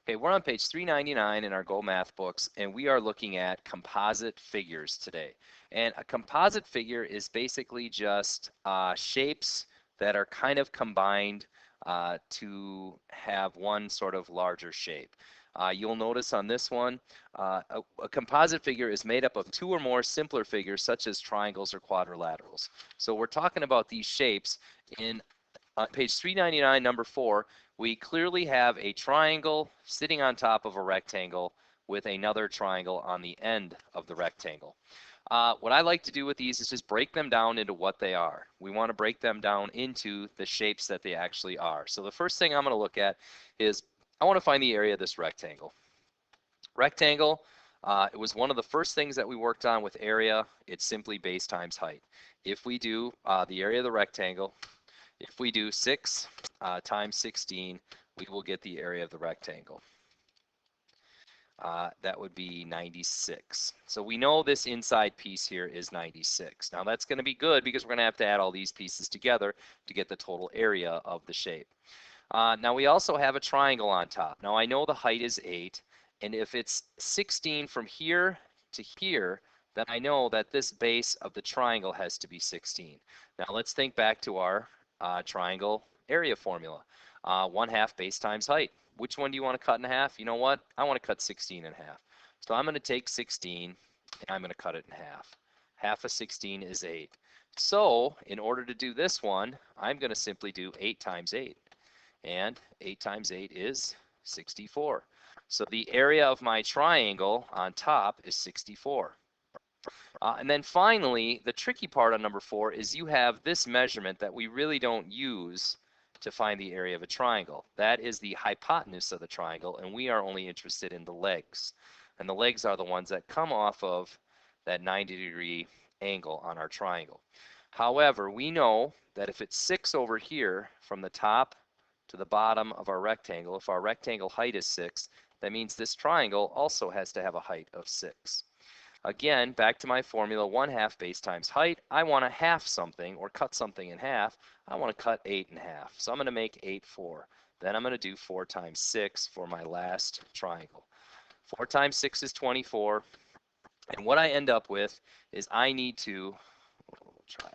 Okay, we're on page 399 in our Go Math books, and we are looking at composite figures today. And a composite figure is basically just shapes that are kind of combined to have one sort of larger shape. You'll notice on this one, a composite figure is made up of two or more simpler figures, such as triangles or quadrilaterals. So we're talking about these shapes in page 399, number 4, we clearly have a triangle sitting on top of a rectangle with another triangle on the end of the rectangle. What I like to do with these is just break them down into what they are. We want to break them down into the shapes that they actually are. So the first thing I'm going to look at is I want to find the area of this rectangle. Rectangle, it was one of the first things that we worked on with area. It's simply base times height. If we do the area of the rectangle, if we do 6 times 16, we will get the area of the rectangle. That would be 96. So we know this inside piece here is 96. Now that's going to be good because we're going to add all these pieces together to get the total area of the shape. Now we also have a triangle on top. Now I know the height is 8, and if it's 16 from here to here, then I know that this base of the triangle has to be 16. Now let's think back to our triangle area formula. 1/2 base times height. Which one do you want to cut in half? You know what? I want to cut 16 in half. So I'm going to take 16 and I'm going to cut it in half. Half of 16 is 8. So in order to do this one, I'm going to simply do 8 times 8. And 8 times 8 is 64. So the area of my triangle on top is 64. And then finally, the tricky part on number 4 is you have this measurement that we really don't use to find the area of a triangle. That is the hypotenuse of the triangle, and we are only interested in the legs. And the legs are the ones that come off of that 90-degree angle on our triangle. However, we know that if it's 6 over here from the top to the bottom of our rectangle, if our rectangle height is 6, that means this triangle also has to have a height of 6. Again, back to my formula, 1/2 base times height. I want to half something or cut something in half. I want to cut 8 in half. So I'm going to make 8 4. Then I'm going to do 4 times 6 for my last triangle. 4 times 6 is 24. And what I end up with is I need to, we'll try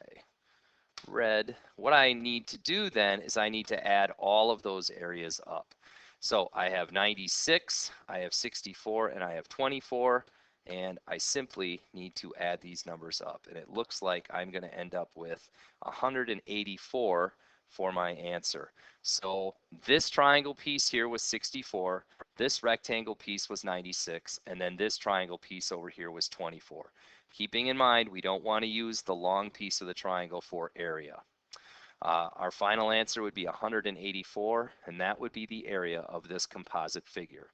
red. What I need to do then is I need to add all of those areas up. So I have 96, I have 64, and I have 24. And I simply need to add these numbers up. And it looks like I'm going to end up with 184 for my answer. So this triangle piece here was 64, this rectangle piece was 96, and then this triangle piece over here was 24. Keeping in mind, we don't want to use the long piece of the triangle for area. Our final answer would be 184, and that would be the area of this composite figure.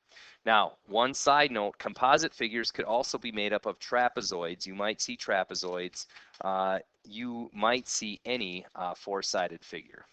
Now, one side note, composite figures could also be made up of trapezoids. You might see trapezoids. You might see any four-sided figure.